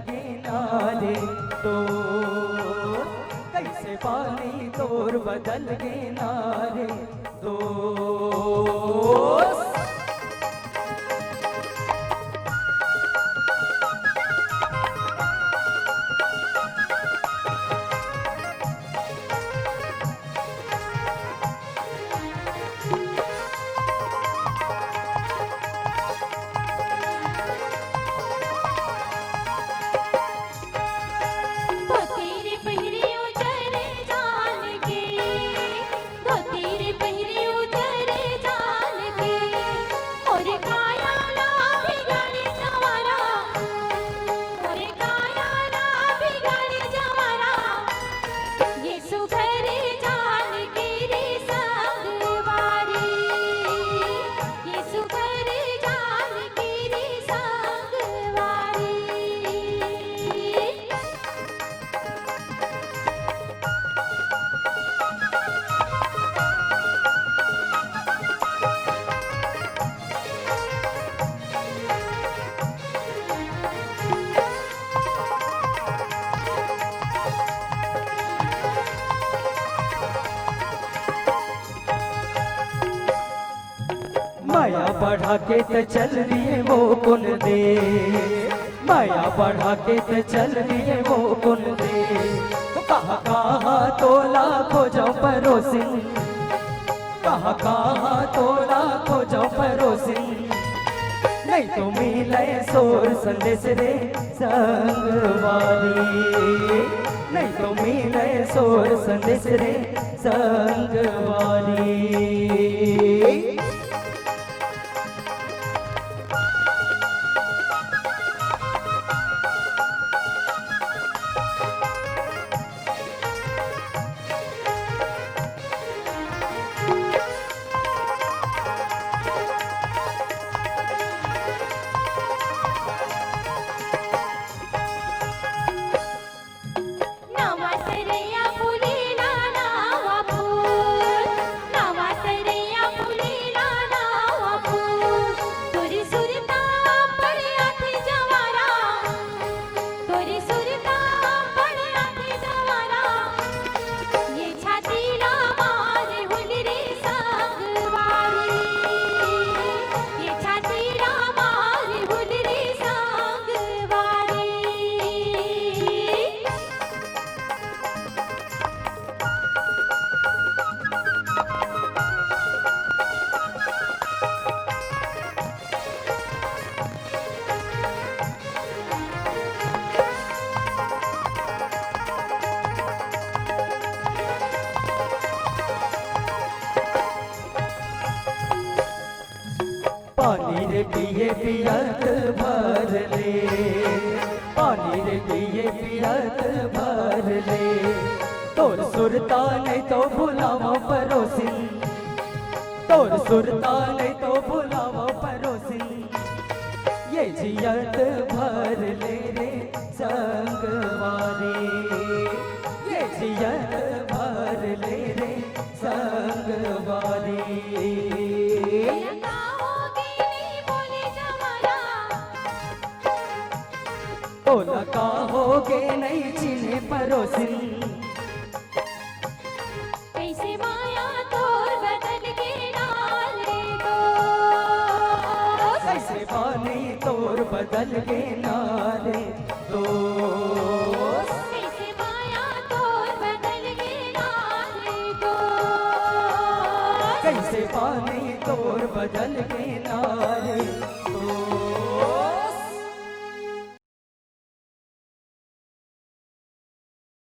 गे नारे तो कैसे पानी तोर बदल गे नारे दोस्त। माया बढ़ा के तो चल दिए वो कुन दे, माया बढ़ा के तो चल दिए वो कुन दे। कहा कहा तोला खोजो परोसिन, कहा कहा तोला खोजो परोसिन। नहीं तो मिले सोर संदेश रे संगवारी, नहीं तो मिले सोर संदेश रे संगवारी। पानी रे पिए पियत भर ले, पानी रे पिए पियत भर ले। तोर सुरता नहीं तो भुलावा परोसिन, तोर सुरता नहीं तो भुलावा परोसिन। ये जियत भर ले रे संगवारी, ये जियत भर ले रे संगवारी। तो लगा होगे नहीं चिन्हे परोसिन। कैसे माया तोर बदल के नारे दो, कैसे पानी तोर बदल के नारे दो, कैसे माया तोर बदल के नारे दो। कैसे पानी तोर बदल के नारे दो।